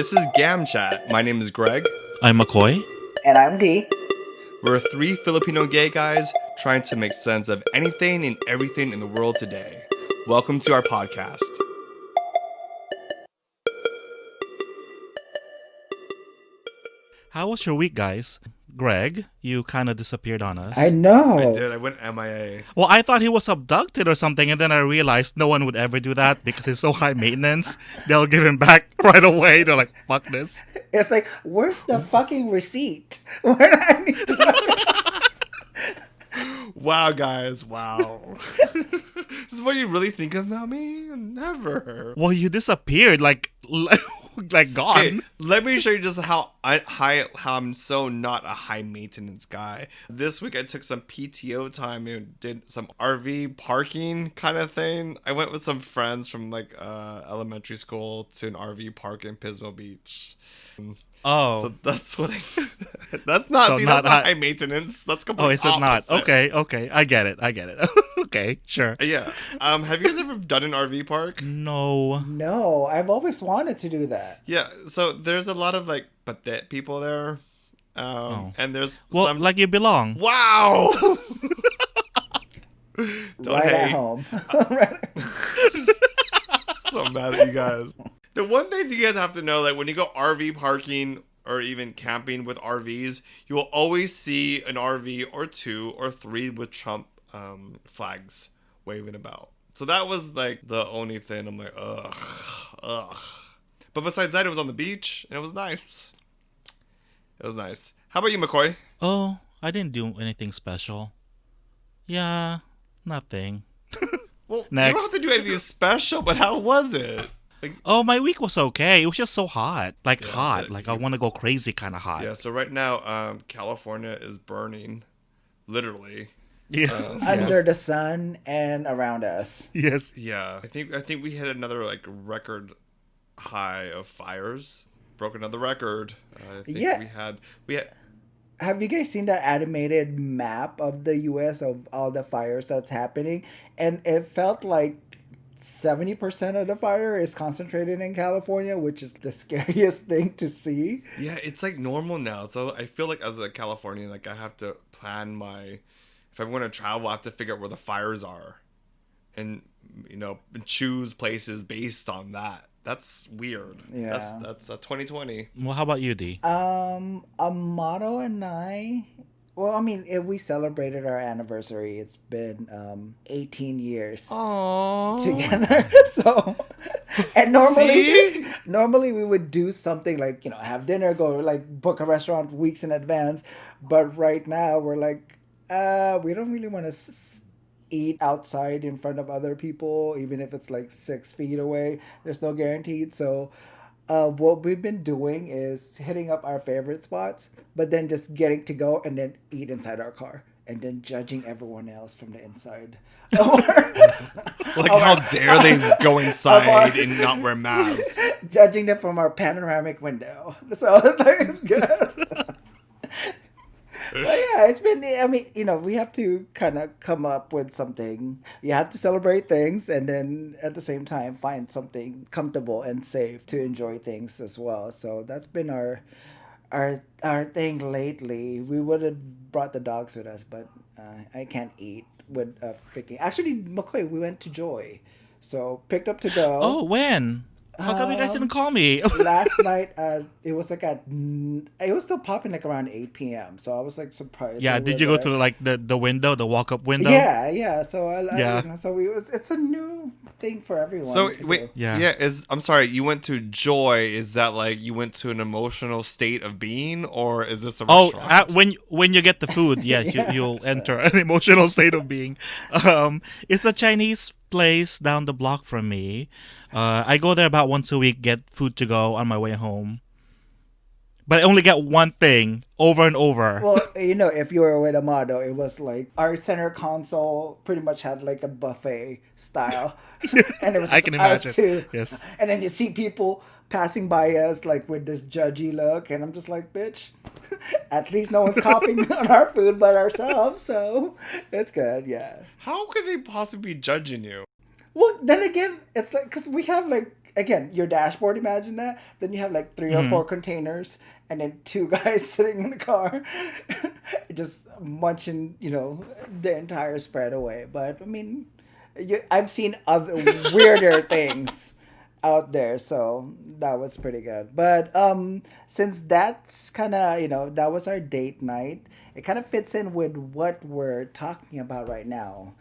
This is Gam Chat. My name is Greg. I'm McCoy. And I'm D. We're three Filipino gay guys trying to make sense of anything and everything in the world today. Welcome to our podcast. How was your week, guys? Greg, you kind of disappeared on us. I know. I did. I went MIA. Well, I thought he was abducted or something, and then I realized no one would ever do that because he's so high maintenance. They'll give him back right away. They're like, fuck this. It's like, where's the fucking receipt? When I need to... Wow, guys. Wow. This is what you really think about me? Never. Well, you disappeared, like gone. Okay, let me show you just how I'm so not a high maintenance guy. This week I took some PTO time and did some RV parking kind of thing. I went with some friends from elementary school to an RV park in Pismo Beach. Oh, So that's what that's not, So see, not that's not high- high maintenance. That's oh, completely is it not? opposite. Okay, I get it. Okay, sure. Yeah. Have you guys ever done an RV park? No. No, I've always wanted to do that. Yeah. So there's a lot of pathetic people there. And there's Well, some like you belong. Wow. Don't Right at hate. home. So mad at you guys. The one thing you guys have to know, like when you go RV parking or even camping with RVs, you will always see an RV or two or three with Trump flags waving about. So that was like the only thing. I'm like, ugh. But besides that, it was on the beach and it was nice. It was nice. How about you, McCoy? Oh, I didn't do anything special. Yeah, nothing. Well, Next. you don't have to do anything special, but how was it? Oh, my week was okay. It was just so hot. Yeah, Hot. Like, I want to go crazy kind of hot. Yeah, so right now, California is burning, literally. Yeah. Under the sun and around us. Yes. Yeah, I think we hit another record high of fires. Broke another record. I think Yeah. we had Have you guys seen that animated map of the US of all the fires that's happening? And it felt like 70% of the fire is concentrated in California, which is the scariest thing to see. yeah, it's like normal now. So I feel like as a Californian, like I have to plan if I'm going to travel, I have to figure out where the fires are, and choose places based on that. That's weird. Yeah. That's 2020. Well, how about you, D? Amato and I, well, I mean, we celebrated our anniversary. It's been 18 years Aww. together. So, and normally we would do something like, have dinner, go book a restaurant weeks in advance. But right now we're like, we don't really want to eat outside in front of other people, even if it's 6 feet away. There's no guaranteed. So what we've been doing is hitting up our favorite spots, but then just getting to go and then eat inside our car and then judging everyone else from the inside. How dare they go inside and not wear masks? Judging them from our panoramic window. So it's good. But yeah, it's been, we have to kind of come up with something. You have to celebrate things and then at the same time find something comfortable and safe to enjoy things as well. So that's been our thing lately. We would have brought the dogs with us, but I can't eat with a freaking... Actually, McCoy, we went to Joy. So picked up to go. Oh, when? How come you guys didn't call me? Last night, it was it was still popping around 8 p.m. So I was surprised. Yeah, So did we're you go to the window, the walk-up window? Yeah. So Yeah. it's a new thing for everyone. So to wait, do. Yeah. I'm sorry. You went to Joy. Is that you went to an emotional state of being, or is this a Oh, restaurant? when you get the food, yes, Yeah. you'll enter an emotional state of being. It's a Chinese place down the block from me. I go there about once a week, get food to go on my way home. But I only get one thing over and over. Well, if you were with Amado, it was our center console pretty much had a buffet style, and it was I just can us imagine. two. Yes. And then you see people passing by us with this judgy look, and I'm just like, bitch, at least no one's coughing on our food but ourselves, so it's good. Yeah. How could they possibly be judging you? Well, then again, it's because we have again, your dashboard, imagine that. Then you have like three or four containers and then two guys sitting in the car just munching, the entire spread away. But I mean, I've seen other weirder things out there, so that was pretty good. But since that's kind of, that was our date night, it kind of fits in with what we're talking about right now.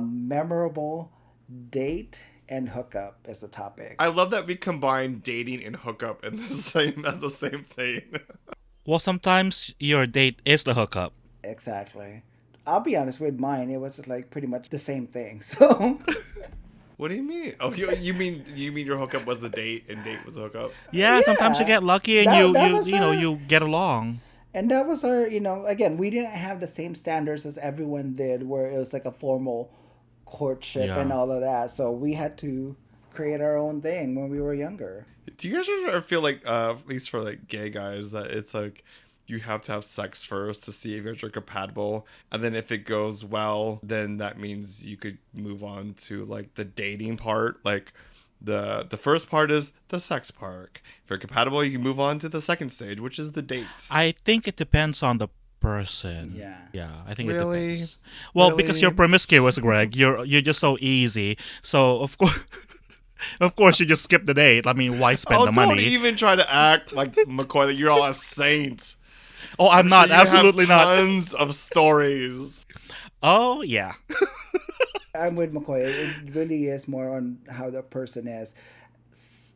Memorable date and hookup is the topic. I love that we combine dating and hookup in the same as the same thing. Well, sometimes your date is the hookup. Exactly. I'll be honest with mine. It was like pretty much the same thing. So What do you mean? Oh, you mean your hookup was the date and date was the hookup? Yeah, sometimes you Yeah. get lucky and That was you get along. and that was our, again, we didn't have the same standards as everyone did, where it was like a formal courtship Yeah. and all of that. So we had to create our own thing when we were younger. Do you guys just ever feel like, at least for like gay guys, that it's like you have to have sex first to see if you're compatible, and then if it goes well, then that means you could move on to like the dating part. Like the first part is the sex part. If you're compatible, you can move on to the second stage, which is the date. I think it depends on the person. Yeah. Yeah, I think Really? it depends. Well, because Really? you're promiscuous, Greg, you're just so easy. So of course, of course, you just skip the date. I mean, why spend Oh, the don't money? even try to act like McCoy that you're all a saint. Oh, I'm not. You have Absolutely not. Tons of stories. Oh, yeah. I'm with McCoy. It really is more on how the person is.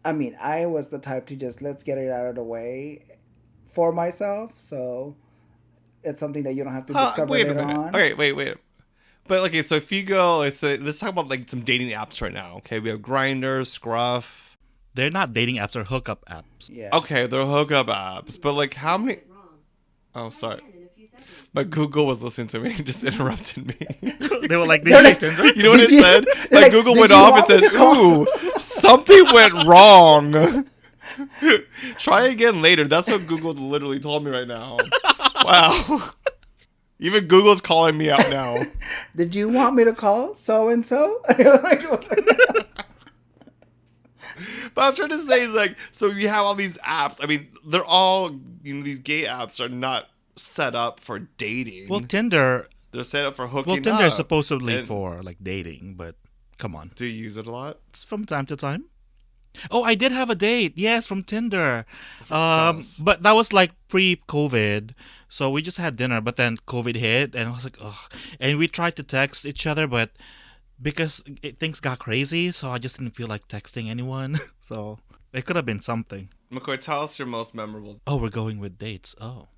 I mean, I was the type to just let's get it out of the way for myself. So it's something that you don't have to discover Wait a later minute. on. Okay, wait. But okay, so if you go, let's talk about like some dating apps right now. Okay, we have Grindr, Scruff. They're not dating apps; they're hookup apps. Yeah. Okay, they're hookup apps, but like how many? Oh, sorry. My Google was listening to me and just interrupted me. They were like, They're like- Tinder? You know what it Did you- said? they're My like, Google "Did went you off want and me said, to call?" "Ooh, something went wrong." Try again later. That's what Google literally told me right now. Wow. Even Google's calling me out now. Did you want me to call so and so? But I was trying to say is like, so you have all these apps. I mean, they're all, these gay apps are not set up for dating. Well, Tinder. They're set up for hooking Well, Tinder is up. supposedly And for like dating, but come on, do you use it a lot? it's from time to time. Oh, I did have a date. Yes, from Tinder. us. But that was like pre-COVID, so we just had dinner. But then COVID hit, and I was like, ugh. And we tried to text each other, but because things got crazy, so I just didn't feel like texting anyone. So it could have been something. McCoy, tell us your most memorable. Oh, we're going with dates. Oh.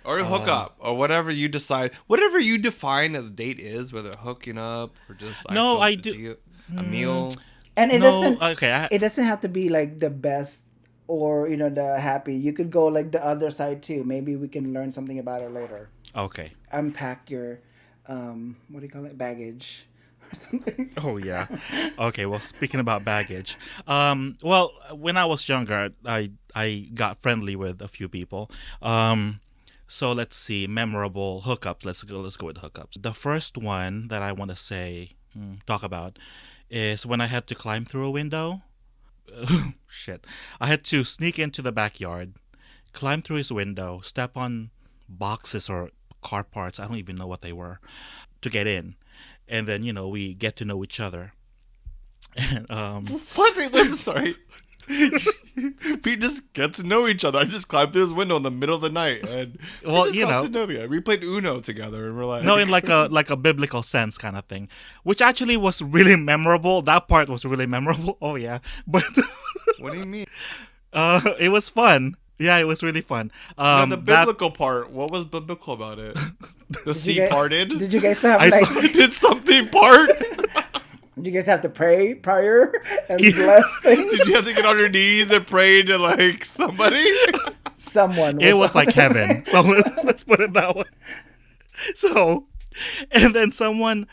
Or hookup, or whatever you decide. Whatever you define as a date is, whether hooking up or just like No, going I to do- a meal. And it No, doesn't. okay. It doesn't have to be like the best or the happy. You could go like the other side too. Maybe we can learn something about it later. Okay. Unpack your, what do you call it, baggage or something. Oh yeah. Okay. Well, speaking about baggage, well, when I was younger, I got friendly with a few people. So let's see, memorable hookups. Let's go with hookups. The first one that I want to talk about, is when I had to climb through a window. Shit. I had to sneak into the backyard, climb through his window, step on boxes or car parts. I don't even know what they were, to get in. And then, we get to know each other. And, What? Wait, I'm sorry. We just get to know each other. I just climbed through his window in the middle of the night, and Well, we just you got know. to know together. We played Uno together, and we're like, no, in like a biblical sense kind of thing, which actually was really memorable. That part was really memorable. Oh yeah, but What do you mean? it was fun. Yeah, it was really fun. No, the That- biblical part. What was biblical about it? The sea guys- parted. Did you guys have I like? saw- Did something part? Did you guys have to pray prior and Yeah. bless things? Did you have to get on your knees and pray to like somebody? Someone. it was like heaven. So let's put it that way. So, and then someone,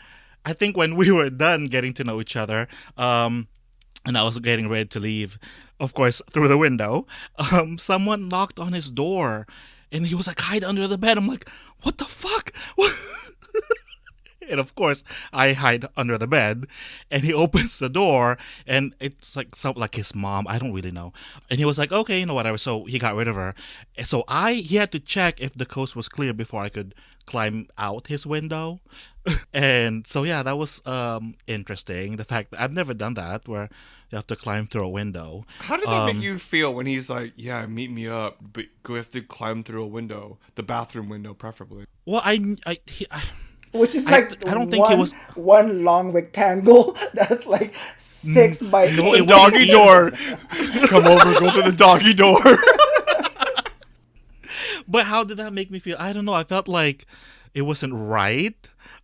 I think when we were done getting to know each other, and I was getting ready to leave, of course, through the window, someone knocked on his door, and he was like, hide under the bed. I'm like, what the fuck? And of course, I hide under the bed, and he opens the door, and it's like like his mom. I don't really know. And he was like, "Okay, whatever." So he got rid of her. And so he had to check if the coast was clear before I could climb out his window. And so yeah, that was interesting. The fact that I've never done that, where you have to climb through a window. How did that make you feel when he's like, "Yeah, meet me up, but we have to climb through a window, the bathroom window, preferably." Well, Which is like I don't think he was. one long rectangle that's like 6 by 8. no, The it doggy door. Come over, go to the doggy door. But how did that make me feel? I don't know. I felt like it wasn't right.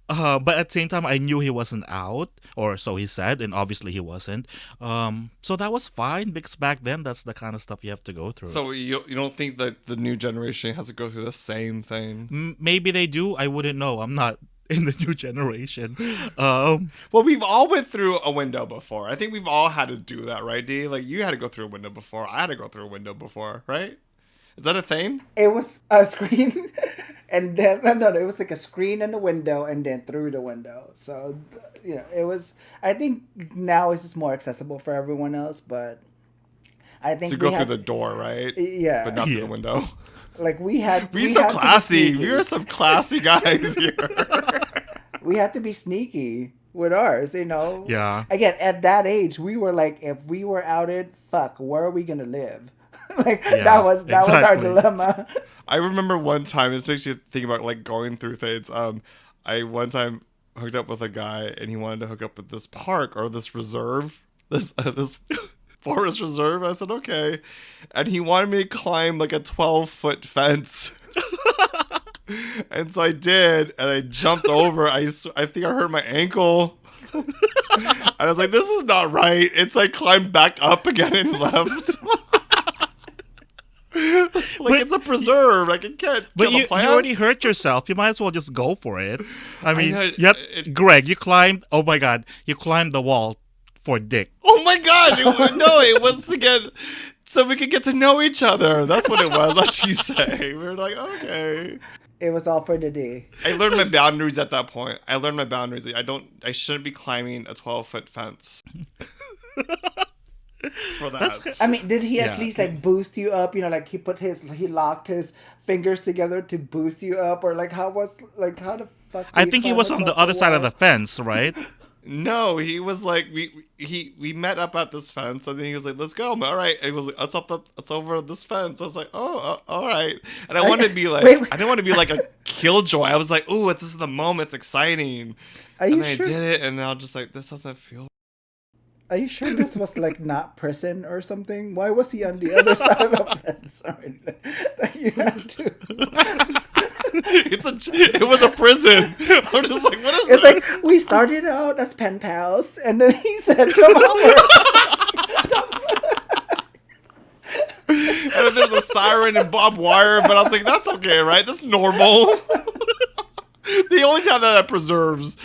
But at the same time, I knew he wasn't out, or so he said, and obviously he wasn't. So that was fine because back then, that's the kind of stuff you have to go through. So you don't think that the new generation has to go through the same thing? Maybe they do. I wouldn't know. I'm not in the new generation. Well, we've all went through a window before. I think we've all had to do that, right, D? Like you had to go through a window before. I had to go through a window before, right? Is that a thing? It was a screen, and then no, it was like a screen and a window, and then through the window. So, it was. I think now it's just more accessible for everyone else, but I think To go through the door, right? Yeah, But not through the window. like we had. We're so had to be classy. sneaky. We were some classy guys here. We had to be sneaky with ours, Yeah. Again, at that age, we were like, if we were outed, fuck, where are we gonna live? That was our exactly. dilemma. I remember one time, this makes you think about like going through things. I one time hooked up with a guy, and he wanted to hook up with this park or this reserve, this forest reserve. I said okay, and he wanted me to climb like a 12-foot fence. And so I did, and I jumped over. I think I hurt my ankle. I was like, this is not right. It's like climbed back up again and left. It's a preserve. Like it can't. But kill the you plants. already hurt yourself. You might as well just go for it. I mean, know, Greg, you climbed. Oh my God, you climbed the wall for dick. Oh my gosh! It was to get so we could get to know each other. That's what it was. That's what you say. We were like, okay. It was all for the day. I learned my boundaries at that point. I I shouldn't be climbing a 12-foot fence. For that. I mean, did he at Yeah. least like boost you up? Like he locked his fingers together to boost you up, or like how the fuck? I think he was on the other side of the fence, right? No, he was like we met up at this fence, and then he was like, "Let's go." I'm like, all right. It was like, it's over this fence. I was like, "Oh, all right." And I wanted to be like, Wait. I didn't want to be like a killjoy. I was like, "Oh, this is the moment. It's exciting." Are you And then sure? I did it, and then I was just like, "This doesn't feel." Are you sure this was like not prison or something? Why was he on the other side of the fence? Sorry, that you had to. It was a prison. I'm just like, what is It's this? like we started out as pen pals, and then he said, "Come over." And then there's a siren and barbed wire, but I was like, that's okay, right? That's normal. They always have that at preserves.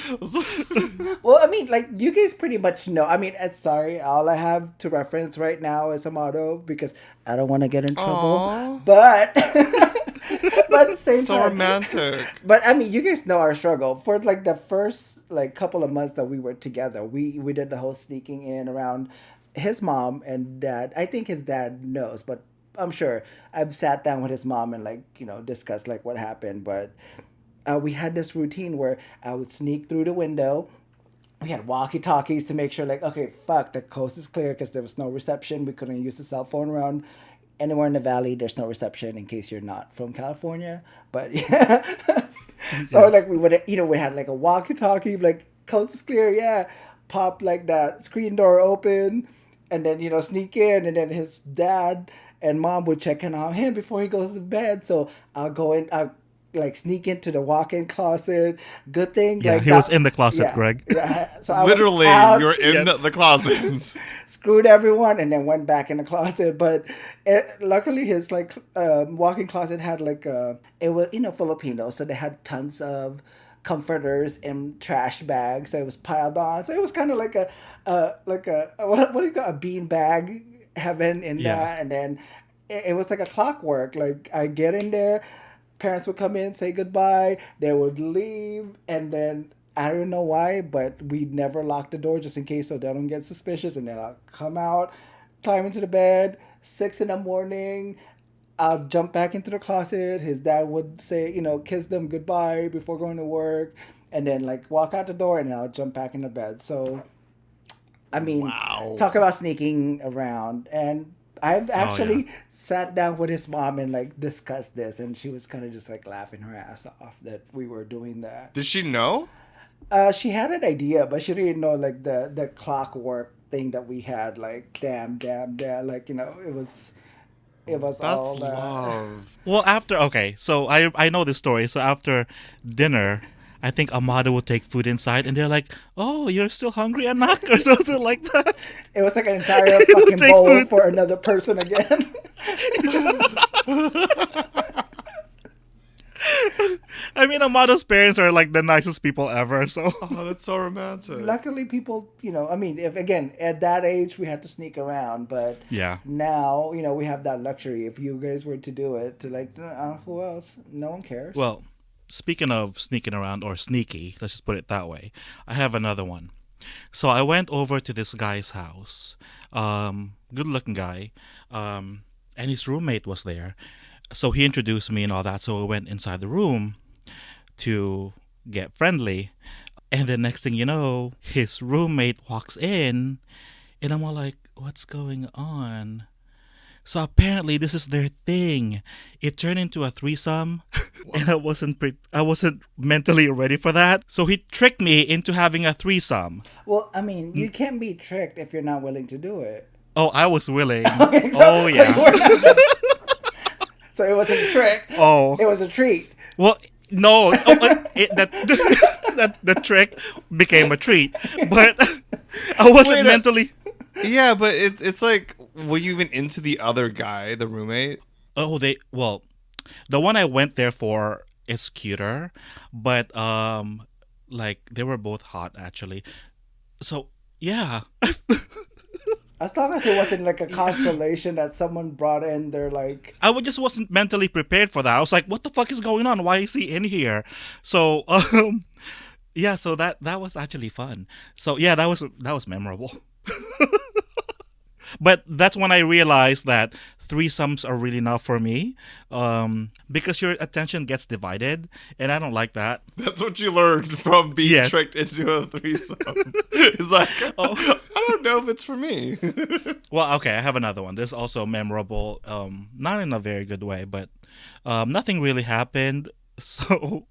Well, I mean, like you guys pretty much know. I mean, sorry, all I have to reference right now is a motto because I don't want to get in trouble. Aw. But but at the same So time, romantic. But I mean, you guys know our struggle for like the first like couple of months that we were together. We did the whole sneaking in around his mom and dad. I think his dad knows, but I'm sure I've sat down with his mom and like discussed like what happened. But we had this routine where I would sneak through the window. We had walkie-talkies to make sure like, okay, fuck, the coast is clear because there was no reception. We couldn't use the cell phone around anywhere in the valley. There's no reception in case you're not from California. But yeah. So Yes. like we would, we had like a walkie-talkie, like coast is clear, yeah. Pop like that screen door open, and then sneak in, and then his dad and mom would check in on him before he goes to bed. So I'll go in, I'll like sneak into the walk-in closet. Good thing, Yeah, like he was in the closet, Greg. Yeah, so I was Literally, out, you're in Yes. the closet. screwed everyone, and then went back in the closet. But luckily, his like walk-in closet had like it was Filipino, so they had tons of comforters and trash bags. So it was piled on. So it was kind of like a what do you call a bean bag heaven in Yeah. that, and then it was like a clockwork. Like I get in there, parents would come in, say goodbye, they would leave, and then I don't know why, but we never lock the door just in case so they don't get suspicious. And then I'll come out, climb into the bed, 6 in the morning. I'll jump back into the closet. His dad would say, kiss them goodbye before going to work, and then like walk out the door, and I'll jump back in the bed. So, I mean, Wow. talk about sneaking around. And I've actually sat down with his mom and like discussed this, and she was kind of just like laughing her ass off that we were doing that. Did she know? She had an idea, but she didn't know like the clockwork thing that we had. Like damn, like it was That's all love. Well, so I know this story. So after dinner, I think Amado will take food inside, and they're like, "Oh, you're still hungry, anak," or something like that. It was like an entire fucking Take bowl food. for another person again. I mean, Amado's parents are like the nicest people ever. So Oh, that's so romantic. Luckily, people, I mean, if again at that age we had to sneak around, but yeah. now we have that luxury. If you guys were to do it, to like who else? No one cares. Well, speaking of sneaking around or sneaky, let's just put it that way. I have another one. So I went over to this guy's house. Good-looking guy, and his roommate was there. So he introduced me and all that. So I went inside the room to get friendly. And the next thing you know, his roommate walks in, and I'm all like, what's going on? So apparently this is their thing. It turned into a threesome, and I wasn't mentally ready for that. So he tricked me into having a threesome. well, I mean, you can't be tricked if you're not willing to do it. Oh, I was willing. Okay, Oh you yeah. were not- so it wasn't a trick. Oh. It was a treat. Well, no, that the trick became a treat, but I wasn't Wait a- mentally. Yeah, but it's like, were you even into the other guy, the roommate? Oh, the one I went there for is cuter, but like they were both hot actually. So yeah, As long as it wasn't like a consolation that someone brought in their like. just wasn't mentally prepared for that. I was like, what the fuck is going on? Why is he in here? So yeah, so that was actually fun. So yeah, that was memorable. But that's when I realized that threesomes are really not for me, because your attention gets divided, and I don't like that. That's what you learned from being Yes. tricked into a threesome. It's like, Oh. I don't know if it's for me. Well, okay, I have another one. This is also memorable, not in a very good way, but nothing really happened. So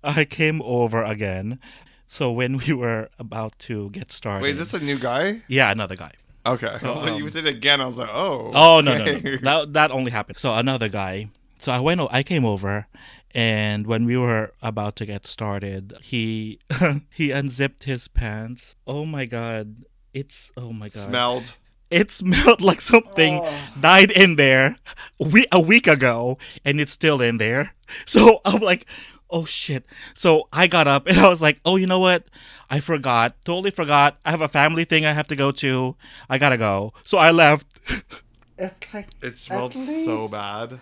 I came over again. So when we were about to get started, Wait, is this a new guy? yeah, another guy. Okay. So, You said it again. I was like, oh. Oh no, okay. that only happened. So another guy. So I came over, and when we were about to get started, he he unzipped his pants. Oh my god. Oh my god. Smelled. It smelled like something Oh. died in there a week ago, and it's still in there. So I'm like, oh shit. So I got up and I was like, oh, you know what? I totally forgot. I have a family thing I have to go to. I gotta go. So I left. It's like It smelled so bad.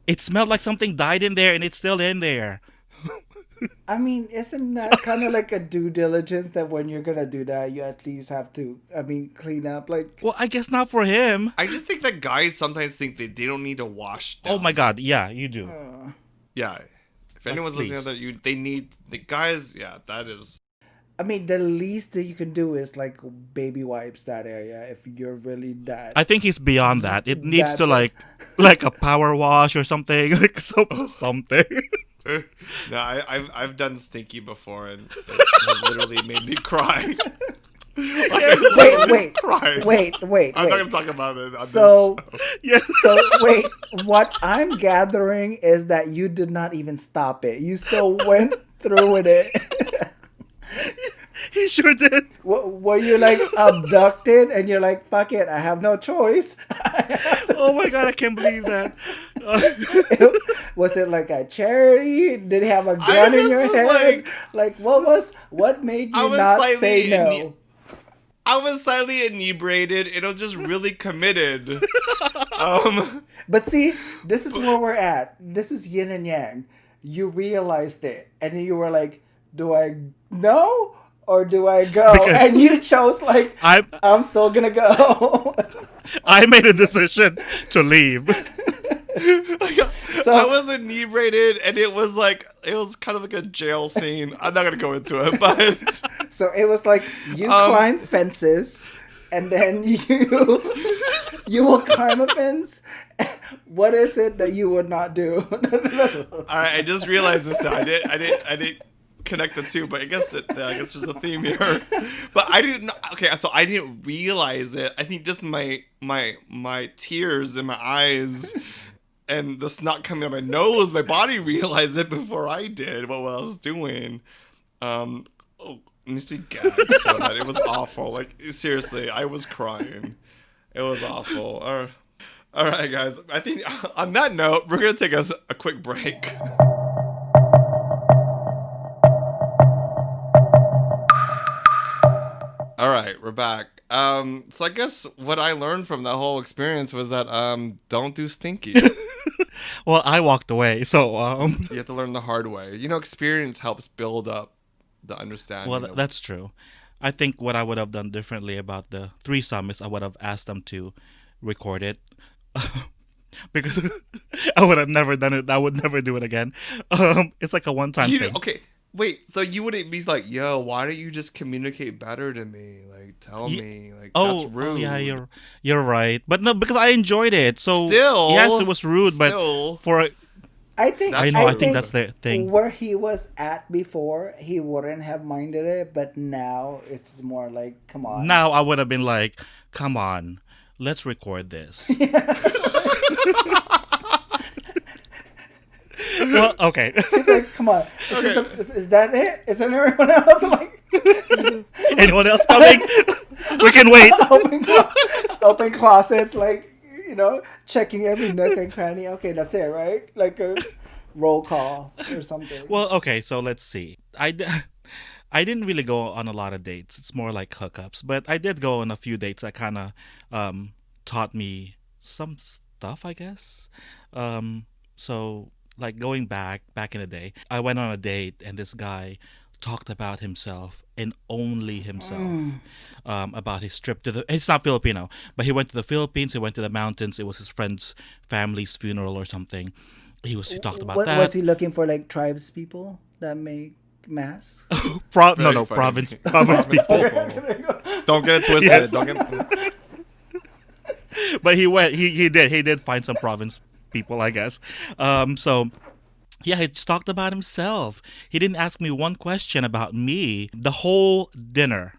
It smelled like something died in there, and it's still in there. I mean, isn't that kind of like a due diligence that when you're gonna do that, you at least have to, clean up? Like, Well, I guess not for him. I just think that guys sometimes think they don't need to wash down. Oh my god, yeah, you do. Yeah. If anyone's listening please. to that, they need the guys. Yeah, that is. I mean, the least that you can do is like baby wipes that area if you're really that. I think he's beyond that. It needs That to was- like a power wash or something, like something. No, I've done stinky before, and it has literally made me cry. wait, Cry. wait. I'm not gonna talk about it. On So, this show. Yeah. so wait. What I'm gathering is that you did not even stop it. You still went through with it. He sure did. Were you like abducted and you're like, fuck it, I have no choice? Oh my god, I can't believe that. Was it like a charity? Did he have a I gun in just your was head? Like, what made I you was not slightly say no? I was slightly inebriated, and I was just really committed. But see, this is where we're at. This is yin and yang. You realized it, and then you were like, do I know or do I go? Because And you chose like I I'm still gonna go. I made a decision to leave. I So was inebriated, and it was kind of like a jail scene. I'm not gonna go into it, but so it was like you um, climb fences, and then you will climb a fence. What is it that you would not do? I just realized this now. I didn't connect the two, but I guess there's a theme here. But I didn't. Okay, so I didn't realize it. I think just my tears in my eyes and the snot coming out my nose, my body realized it before I did what I was doing. Oh, it needs to be gagged so that it was awful. Like seriously, I was crying. It was awful. All right, guys. I think on that note, we're gonna take us a quick break. All right, we're back. So I guess what I learned from that whole experience was that don't do stinky. Well, I walked away, so You have to learn the hard way. Experience helps build up the understanding. well, that's true. I think what I would have done differently about the threesome is I would have asked them to record it. Because I would have never done it. I would never do it again. It's like a one-time thing. Okay, wait. So you wouldn't be like, "Yo, why don't you just communicate better to me? Like, tell me. Like, that's rude." Yeah, you're right. But no, because I enjoyed it. So Still, yes, it was rude, still. but for I think That's I hard. think that's the thing. where he was at before, he wouldn't have minded it, but now it's more like, come on. Now I would have been like, "Come on, let's record this." Well, okay. He's like, come on. Okay. Is that it? Is that everyone else? I'm like, Anyone else coming? We can wait. open closets, like, checking every nook and cranny. Okay, that's it, right? Like a roll call or something. Well, okay, so let's see. I didn't really go on a lot of dates. It's more like hookups, but I did go on a few dates that kind of taught me some stuff, I guess. So like going back in the day, I went on a date and this guy talked about himself and only himself, about his trip to the. It's not Filipino, but he went to the Philippines. He went to the mountains. It was his friend's family's funeral or something. He talked about that. Was he looking for like tribes people that make masks? No, Very no, funny. province people. Don't get it twisted. Yes. Don't get. But he did find some province people, I guess. So yeah, he just talked about himself. He didn't ask me one question about me the whole dinner.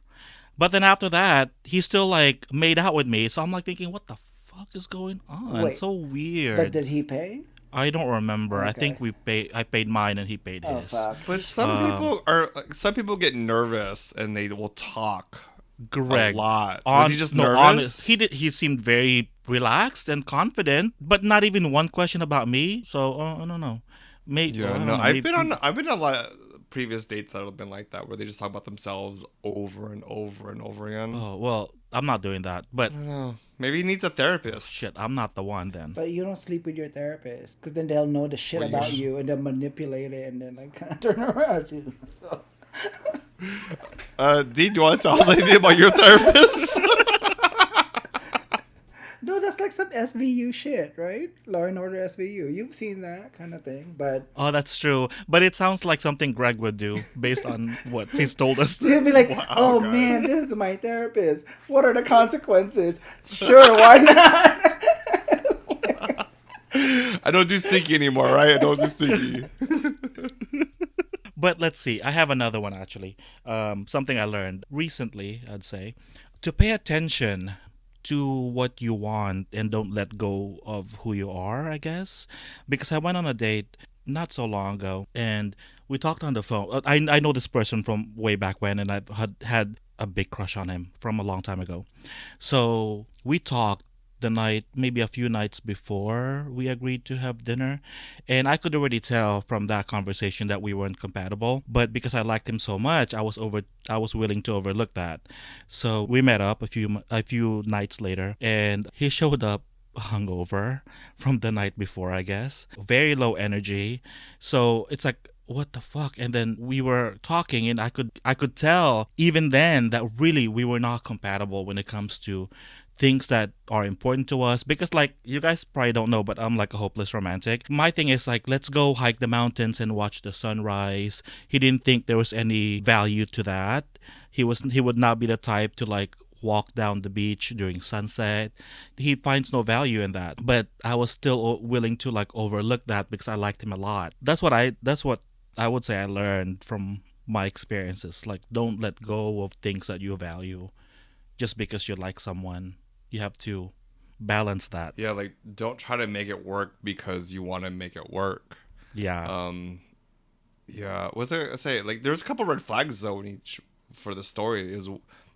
But then after that, he still like made out with me. So I'm like thinking, what the fuck is going on? Wait, So weird. But did he pay? I don't remember. I Okay. think I paid mine and he paid Oh, his. fuck. But some people get nervous and they will talk Greg, a lot. Was he just nervous? honest, he seemed very relaxed and confident, but not even one question about me. So I don't know. Maybe Yeah, I don't no. know, I've maybe- been on a lot of previous dates that have been like that, where they just talk about themselves over and over and over again. Oh well, I'm not doing that. But I don't know. Maybe he needs a therapist. shit, I'm not the one then. But you don't sleep with your therapist because then they'll know the shit Well, about you and they'll manipulate it and then like kind of turn around you. So. Dee, do you want to tell us anything about your therapist? No, that's like some SVU shit, right? Law and Order SVU. You've seen that kind of thing, but Oh, that's true. But it sounds like something Greg would do based on what he's told us. he'll be like, Wow, "Oh guys. man, this is my therapist. What are the consequences? Sure, why not?" I don't do stinky anymore, right? I don't do stinky. But let's see. I have another one actually. Something I learned recently, I'd say, to pay attention to what you want and don't let go of who you are, I guess. Because I went on a date not so long ago and we talked on the phone. I know this person from way back when and I've had a big crush on him from a long time ago. So we talked the night, maybe a few nights before we agreed to have dinner. And I could already tell from that conversation that we weren't compatible. But because I liked him so much, I was willing to overlook that. So we met up a few nights later, and he showed up hungover from the night before, I guess. Very low energy. So it's like, what the fuck? And then we were talking, and I could tell even then that really we were not compatible when it comes to things that are important to us. Because like you guys probably don't know, but I'm like a hopeless romantic. My thing is like, let's go hike the mountains and watch the sunrise. He didn't think there was any value to that. He would not be the type to like walk down the beach during sunset. He finds no value in that. But I was still willing to like overlook that because I liked him a lot. That's what I would say I learned from my experiences. Like, don't let go of things that you value just because you like someone. You have to balance that. Yeah, like don't try to make it work because you want to make it work. Yeah. Yeah, was there? I say like there's a couple red flags though for the story. Is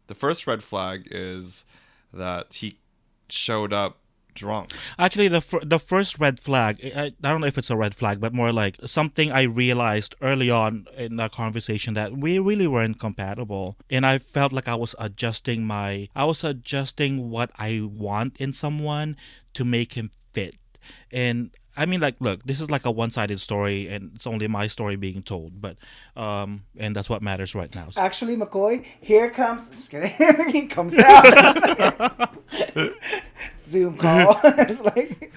the first red flag is that he showed up drunk. Actually, the first red flag, I don't know if it's a red flag, but more like something I realized early on in the conversation, that we really weren't compatible, and I felt like I was adjusting what I want in someone to make him fit. And I mean, like, look, this is like a one-sided story, and it's only my story being told, but and that's what matters right now. So, Actually, McCoy, here comes. Just kidding. He comes out. Zoom call. It's like.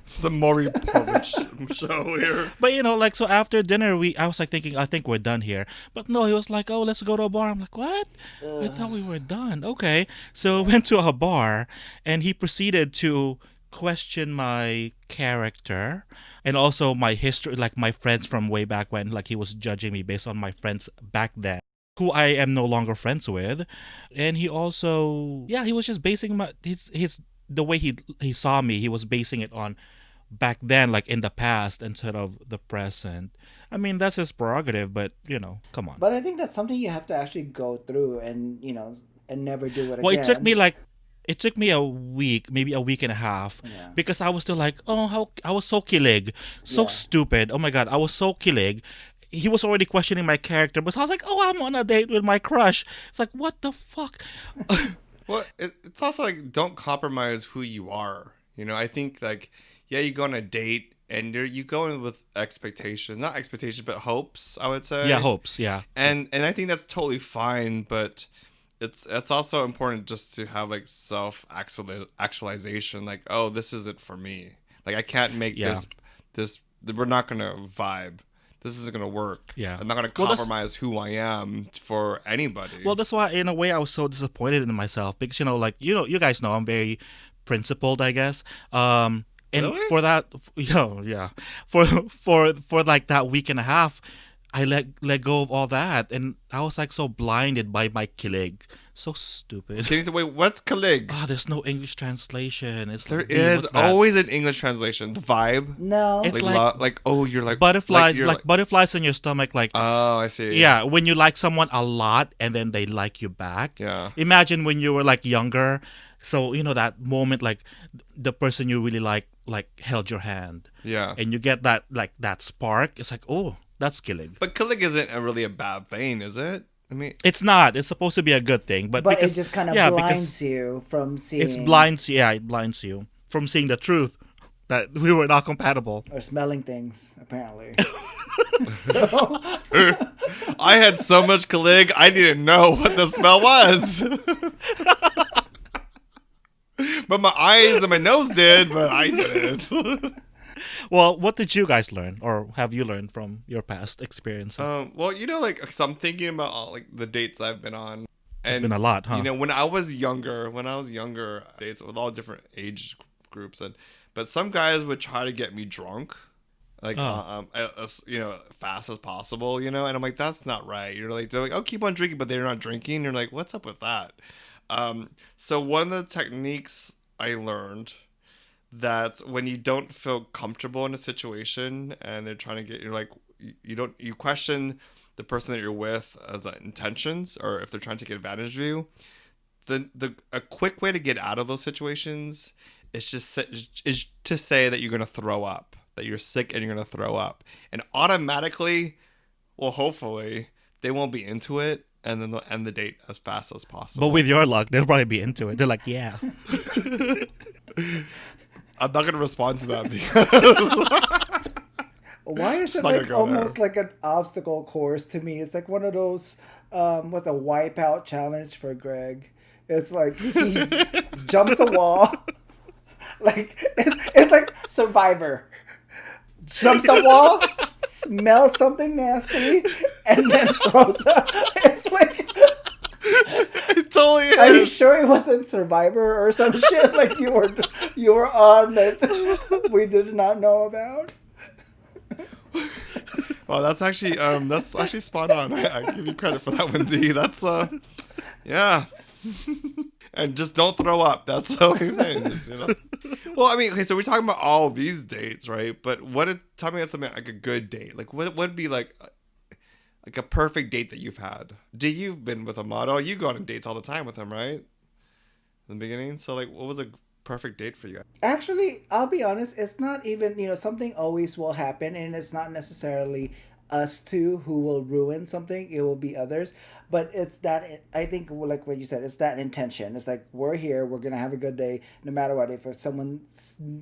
Some Maury Povich show here. but like, so after dinner, I was like thinking, I think we're done here. But no, he was like, oh, let's go to a bar. I'm like, what? I thought we were done. Okay, so we went to a bar, and he proceeded to question my character and also my history, like my friends from way back when. Like, he was judging me based on my friends back then, who I am no longer friends with. And he also, yeah, he was just basing his the way he saw me. He was basing it on back then, like in the past, instead of the present. I mean, that's his prerogative, but come on. But I think that's something you have to actually go through and and never do it again. Well, it took me a week, maybe a week and a half, Yeah. because I was still like, oh, how I was so kilig, so Yeah. stupid. Oh my god, I was so kilig. He was already questioning my character, but I was like, oh, I'm on a date with my crush. It's like, what the fuck? Well, it's also like don't compromise who you are. I think like yeah, you go on a date and you go in with expectations, not expectations, but hopes. I would say. Yeah, hopes. Yeah. And I think that's totally fine, but it's also important just to have like self actualization. Like, oh, this isn't for me. Like, I can't make this. We're not gonna vibe. This isn't gonna work. Yeah. I'm not gonna compromise who I am for anybody. Well, that's why in a way I was so disappointed in myself, because like you guys know I'm very principled, I guess. And Really? for that, yeah, for like that week and a half, I let go of all that, and I was like so blinded by my kilig. So stupid. Can you wait? What's kalig? There's no English translation. It's There like, is what's that? always an English translation. The vibe. No. It's Like oh, you're like butterflies, you're like butterflies in your stomach, like oh, I see. yeah, when you like someone a lot and then they like you back. Yeah. Imagine when you were like younger, so that moment, like the person you really like held your hand, Yeah. and you get that like that spark. It's like, oh, that's killing. But kalig isn't really a bad thing, is it? I mean, It's not. It's supposed to be a good thing, but because it just kind of yeah, blinds because you from seeing. it blinds you from seeing the truth that we were not compatible. Or smelling things, apparently. So, I had so much kalig, I didn't know what the smell was. But my eyes and my nose did, but I didn't. Well, what did you guys learn, or have you learned from your past experience? Well, like, 'cause I'm thinking about all, like the dates I've been on. And, It's been a lot, huh? When I was younger, dates with all different age groups, but some guys would try to get me drunk, like fast as possible, and I'm like, that's not right. They're like, oh, keep on drinking, but they're not drinking. You're like, what's up with that? So one of the techniques I learned, that when you don't feel comfortable in a situation and they're trying to get you question the person that you're with as intentions, or if they're trying to take advantage of you. A quick way to get out of those situations is to say that you're gonna throw up, that you're sick and you're gonna throw up, and automatically, well, hopefully they won't be into it, and then they'll end the date as fast as possible. But with your luck, they'll probably be into it. They're like, yeah. I'm not gonna respond to that because Why is Just it not gonna like go there. almost like an obstacle course to me? It's like one of those what's a wipeout challenge for Greg. It's like he jumps a wall. Like it's like Survivor. Jumps a wall, smells something nasty, and then throws up. It's like, It totally is. are you sure it wasn't Survivor or some shit like you were on that we did not know about? Well, that's actually spot on. I give you credit for that one, D. That's yeah. And just don't throw up. That's the only thing, you know. Well, I mean, okay, so we're talking about all these dates, right? But tell me about something like a good date. Like, what would be like a perfect date that you've had? D, you've been with a model. You go on dates all the time with him, right? In the beginning. So, like, what was a perfect date for you guys? Actually, I'll be honest, it's not even, something always will happen, and it's not necessarily us two who will ruin something. It will be others. But it's that, I think, like what you said, it's that intention. It's like, we're here, we're going to have a good day, no matter what. If someone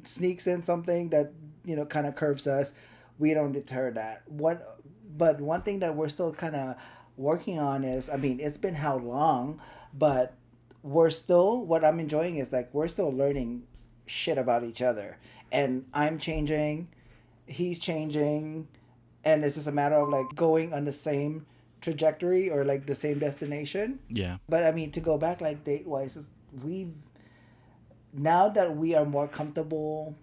sneaks in something that, kind of curves us, we don't deter that. But one thing that we're still kind of working on is, I mean, it's been how long, but we're still, what I'm enjoying is like we're still learning shit about each other, and I'm changing, he's changing, and it's just a matter of like going on the same trajectory or like the same destination. Yeah. But I mean, to go back like date wise, we now that we are more comfortable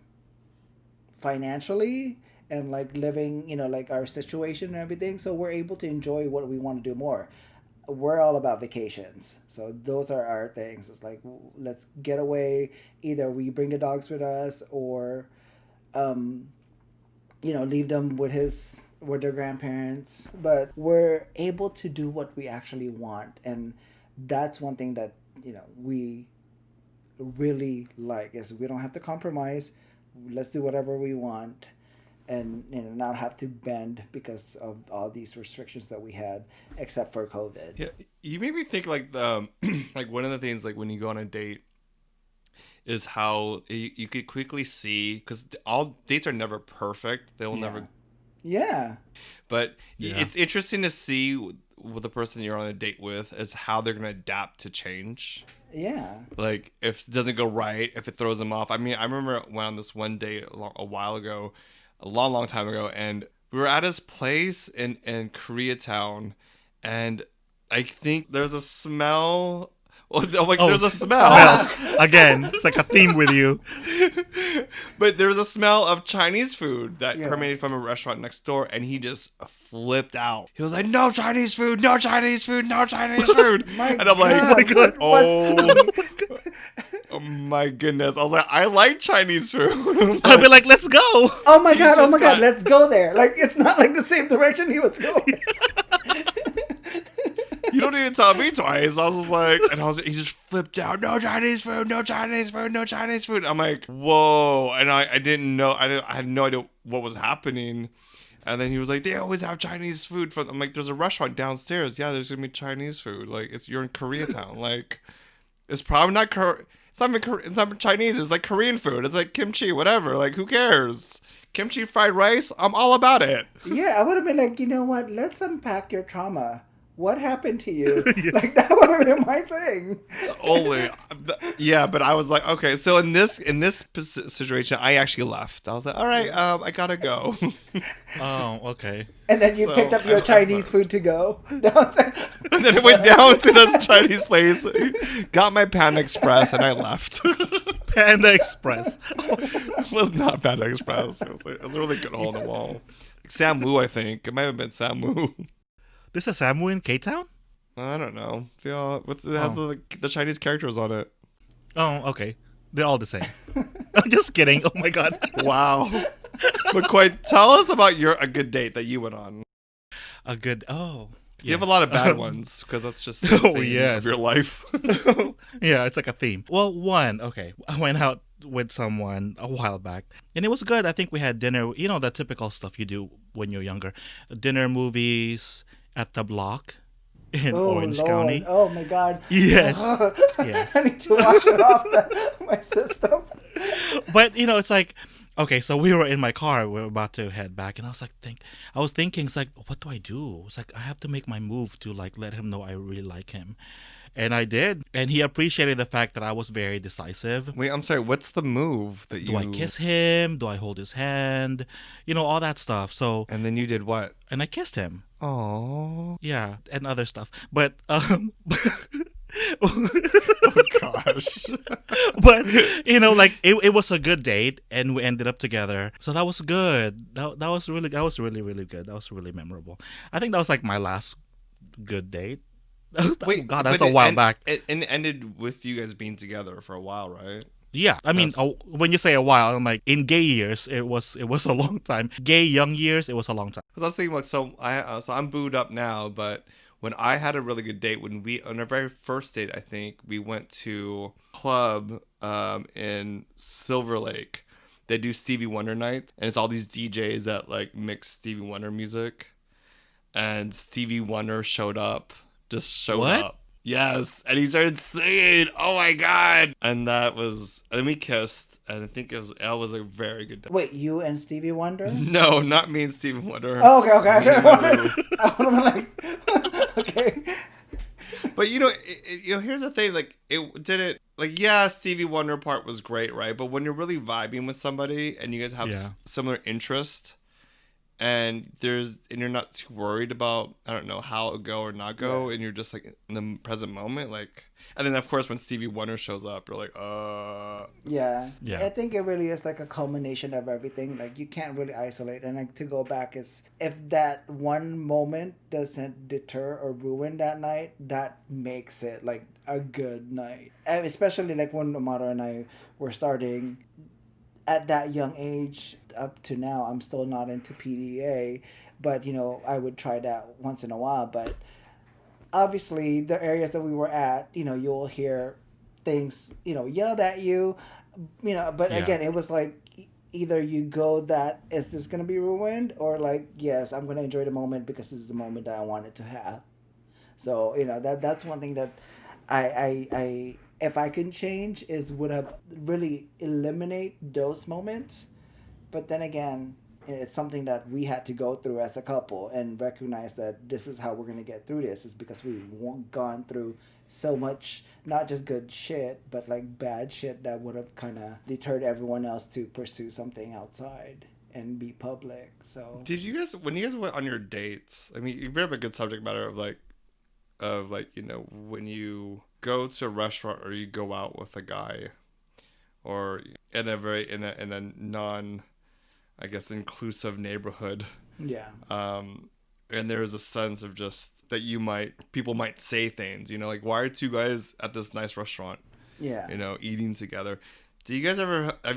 financially and like living, like our situation and everything, so we're able to enjoy what we want to do more. We're all about vacations, so those are our things. It's like, let's get away. Either we bring the dogs with us, or leave them with their grandparents. But we're able to do what we actually want, and that's one thing that we really like, is we don't have to compromise. Let's do whatever we want, and not have to bend because of all these restrictions that we had, except for COVID. Yeah, you made me think like the like one of the things like when you go on a date is how you could quickly see, because all dates are never perfect. They'll never. Yeah. But Yeah. it's interesting to see with the person you're on a date with is how they're gonna adapt to change. Yeah. Like if it doesn't go right, if it throws them off. I mean, I remember I went on this one date a while ago, a long time ago, and we were at his place in Koreatown, and I think there's a smell. Well, I'm like, there's a smell. Again, it's like a theme with you. But there was a smell of Chinese food that Yeah. permeated from a restaurant next door, and he just flipped out. He was like, "No Chinese food, no Chinese food, no Chinese food." And I'm like, God, God. oh my goodness. I was like, I like Chinese food. I'll be like, let's go. Oh my god, just got- let's go there. Like, it's not like the same direction he was going. You don't need to tell me twice. I was just like, he just flipped out. No Chinese food, no Chinese food, no Chinese food. I'm like, whoa. And I didn't know, I had no idea what was happening. And then he was like, they always have Chinese food for them. I'm like, there's a restaurant downstairs. Yeah, there's gonna be Chinese food. Like, you're in Koreatown. Like, it's probably not it's not Chinese. It's like Korean food. It's like kimchi, whatever. Like, who cares? Kimchi fried rice. I'm all about it. Yeah, I would have been like, you know what? Let's unpack your trauma. What happened to you? Like, that would have been my thing. It's only, yeah. But I was like, okay. So in this situation, I actually left. I was like, all right, I gotta go. Oh, okay. And then you So, picked up your Chinese food to go. That was like, And then I went down to this Chinese place, got my Panda Express, and I left. Panda Express. It was not Panda Express. It was a really good hole in the wall. Like Sam Wu, I think. It might have been Sam Wu. This is Samu in K-Town? I don't know. It has the Chinese characters on it. Oh, okay. They're all the same. I'm just kidding. Oh my god. Wow. McCoy, tell us about a good date that you went on. A good. Oh. You have a lot of bad ones, because that's just the Oh, theme yes. of your life. Yeah, it's like a theme. Well, one, okay. I went out with someone a while back, and it was good. I think we had dinner. You know, the typical stuff you do when you're younger. Dinner, movies, at the block. in Oh Orange Lord! County. Oh my God! Yes. Yes. I need to wash it off my system. But it's like, okay, so we were in my car, we are about to head back, and I was thinking, it's like, what do I do? It's like I have to make my move to like let him know I really like him, and I did, and he appreciated the fact that I was very decisive. Wait, I'm sorry. What's the move that Do I you? kiss him? Do I hold his hand? All that stuff. So, And then you did what? and I kissed him. Oh. Yeah, and other stuff. But Oh gosh. but like it was a good date, and we ended up together, so that was good. That was really really good. That was really memorable. I think that was like my last good date. Wait, God, that's but a while back. It ended with you guys being together for a while, right? Yeah, I mean, That's- when you say a while, I'm like, in gay years it was a long time. Gay young years, it was a long time. Because I was thinking, like, so I'm booed up now, but when I had a really good date, on our very first date, I think we went to a club in Silver Lake. They do Stevie Wonder nights, and it's all these DJs that like mix Stevie Wonder music, and Stevie Wonder showed up. What? Up. Yes, and he started singing. Oh my God! And then we kissed, and I think it was a very good day. Wait, you and Stevie Wonder? No, not me and Stevie Wonder. Oh, okay. No. I want to like, okay. But here's the thing. Like, it didn't. Like, yeah, Stevie Wonder part was great, right? But when you're really vibing with somebody and you guys have Yeah. similar interest, and you're not too worried about, I don't know, how it'll go or not go, and you're just like in the present moment, like, and then of course when Stevie Wonder shows up, you're like, Yeah. Yeah. I think it really is like a culmination of everything. Like you can't really isolate. And like to go back is if that one moment doesn't deter or ruin that night, that makes it like a good night. And especially like when Amara and I were starting at that young age up to now, I'm still not into PDA, but I would try that once in a while. But obviously, the areas that we were at, you'll hear things, yelled at you, But Yeah. again, it was like either you go that is this gonna be ruined, or like yes, I'm gonna enjoy the moment because this is the moment that I wanted to have. So that's one thing that I if I can change is would have really eliminate those moments. But then again, it's something that we had to go through as a couple and recognize that this is how we're gonna get through this is because we've gone through so much, not just good shit, but like bad shit that would have kind of deterred everyone else to pursue something outside and be public. So did you guys, when you guys went on your dates, I mean, you bring up a good subject matter of like when you go to a restaurant or you go out with a guy, or in a non, I guess, inclusive neighborhood, yeah, and there is a sense of just that people might say things, like, why are two guys at this nice restaurant, yeah, eating together? Have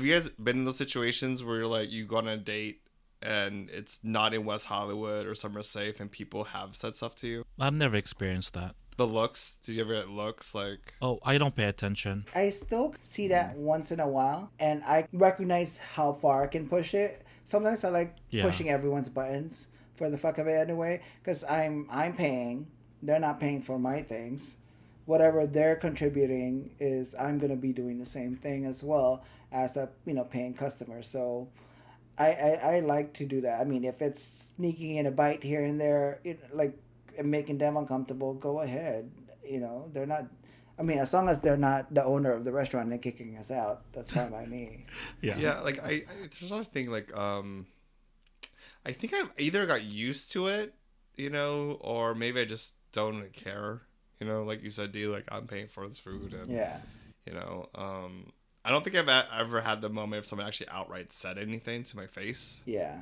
you guys been in those situations where you're like, you go on a date and it's not in West Hollywood or somewhere safe and people have said stuff to you? I've never experienced that. The looks, did you ever get looks like? Oh, I don't pay attention. I still see that once in a while, and I recognize how far I can push it. Sometimes I like Yeah. pushing everyone's buttons for the fuck of it anyway, because I'm paying. They're not paying for my things. Whatever they're contributing is I'm gonna be doing the same thing as well as a paying customer. So I like to do that. I mean, if it's sneaking in a bite here and there, like making them uncomfortable, go ahead. They're not. I mean, as long as they're not the owner of the restaurant and kicking us out, that's fine by me. Yeah. Yeah, like I there's another thing, like I think I've either got used to it, or maybe I just don't really care. Like you said, D, like I'm paying for this food, and Yeah. I don't think I've ever had the moment if someone actually outright said anything to my face Yeah.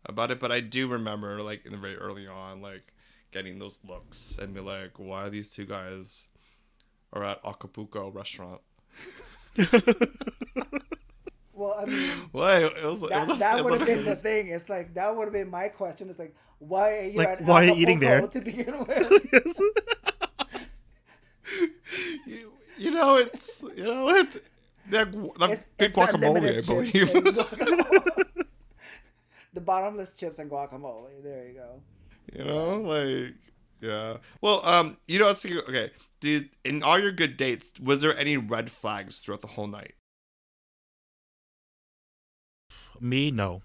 about it, but I do remember, like, in the very early on, like, getting those looks and be like, why are these two guys are at Acapulco restaurant? Well, I mean, What? that would have been the thing. It's like that would have been my question. It's like, why are you Like, at why are you eating Acapulco there? to begin with? That It's good got guacamole, limited I chips believe. and guacamole. The bottomless chips and guacamole. There you go. Like, Yeah. Well, I was thinking, okay, did in all your good dates, was there any red flags throughout the whole night? Me, no.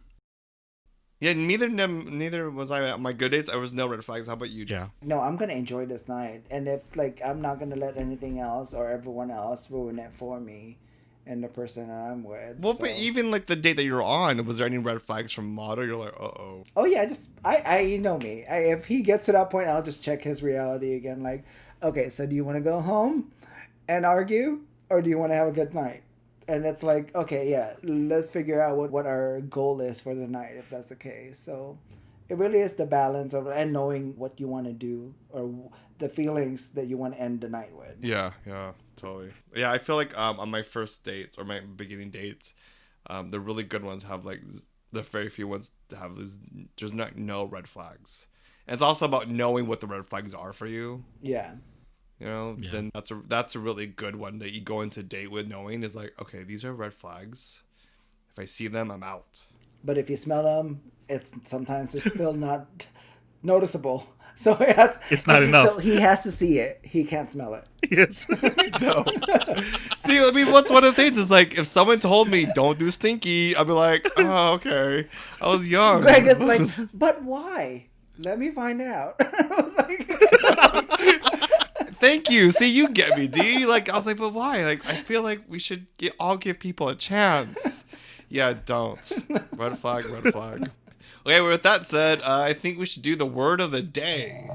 Yeah, neither was I at my good dates. There was no red flags. How about you? Yeah. No, I'm gonna enjoy this night, and if like I'm not gonna let anything else or everyone else ruin it for me, and the person that I'm with. Well, so. but even like the date that you're on, was there any red flags from Motto? You're like, Oh yeah, I you know me. If he gets to that point, I'll just check his reality again. Like, okay, so do you want to go home and argue, or do you want to have a good night? And it's like, okay, yeah, let's figure out what our goal is for the night if that's the case. So, it really is the balance of and knowing what you want to do or the feelings that you want to end the night with. yeah, totally. Yeah, I feel like on my first dates or my beginning dates, the really good ones have like the very few ones that have there's no red flags. And it's also about knowing what the red flags are for you. Yeah. Yeah. Then that's a really good one that you go into date with knowing is like, okay, these are red flags. If I see them, I'm out. But if you smell them, it's still not noticeable. So it has, It's not enough. So he has to see it. He can't smell it. Yes. No. See, I mean, what's one of the things is like if someone told me don't do stinky, I'd be like, oh, okay. I was young. Greg is like, but why? Let me find out. I was like, Thank you. See, you get me, D. Like I was like, but why? Like I feel like we should all give people a chance. Yeah, don't. Red flag, red flag. Okay, with that said, I think we should do the word of the day.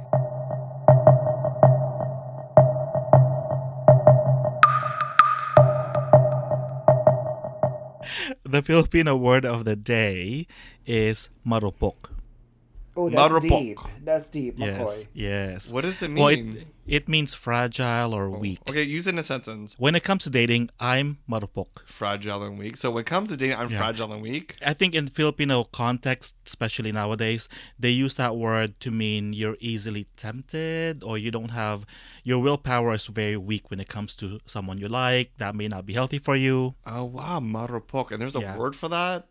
The Filipino word of the day is marupok. oh, that's Marupok. deep. That's deep, McCoy. Yes. What does it mean? Well, it means fragile or weak. Okay, use it in a sentence. When it comes to dating, I'm marupok. Fragile and weak. So when it comes to dating, I'm Yeah. fragile and weak. I think in Filipino context, especially nowadays, they use that word to mean you're easily tempted or you don't have your willpower is very weak when it comes to someone you like. That may not be healthy for you. Oh wow, marupok. And there's a Yeah. word for that?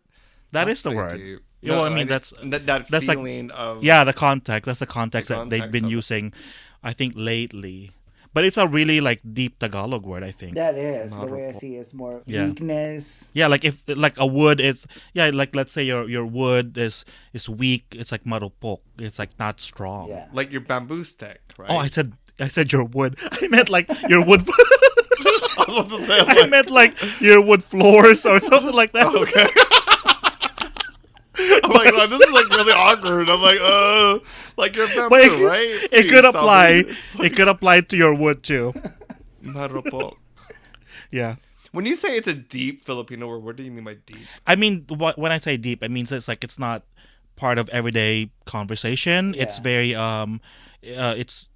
That That's is the pretty word. deep. You know, I mean, didn't- that that's like- feeling of Yeah, the context. That's the context The that they've context been of it. using, I think, lately. But it's a really like deep Tagalog word, I think. That is the way I Marupok. see it. It's more Yeah. weakness. Yeah, like if like a wood is like let's say your wood is weak, it's like marupok. It's like not strong. Yeah. like your bamboo stick, right? Oh, I said your wood. I meant like your wood. I was about to say, I meant like your wood floors or something like that. okay. I'm like, wow, this is like really awkward. I'm like your bamboo, But it, right? it Please could tell me. apply. It's It could apply to your wood too. marupok. Yeah. When you say it's a deep Filipino word, what do you mean by deep? I mean, when I say deep, it means it's like it's not part of everyday conversation. It's Yeah. very it's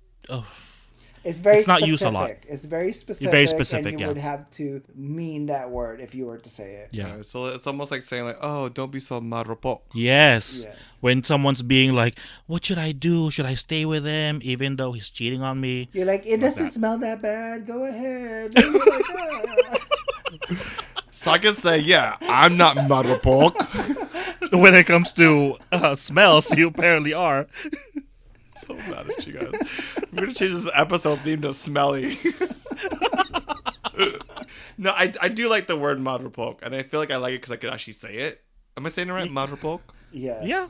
It's very It's not specific. used a lot. It's very specific. Very specific, and you yeah. would have to mean that word if you were to say it. yeah. So it's almost like saying like, oh, don't be so marupok. Yes. Yes. When someone's being like, "What should I do? Should I stay with him even though he's cheating on me?" You're like, it doesn't that. smell that bad. Go ahead. And you're like, "Ah." So I can say, yeah, I'm not marupok. When it comes to smells, you apparently are. So mad at you guys. I'm gonna change this episode theme to smelly. No, I do like the word marupok, and I feel like I like it because I could actually say it. Am I saying it right? Marupok? Yes. Yeah.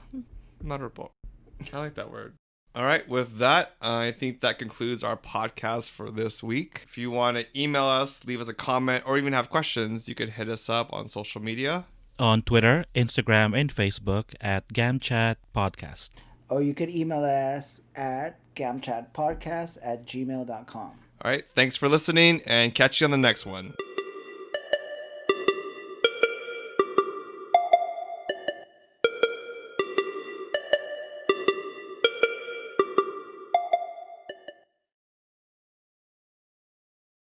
Marupok. I like that word. All right, with that, I think that concludes our podcast for this week. If you want to email us, leave us a comment, or even have questions, you could hit us up on social media. On Twitter, Instagram, and Facebook at GamChat Podcast. Or you could email us at gamchatpodcast@gmail.com. All right, thanks for listening, and catch you on the next one.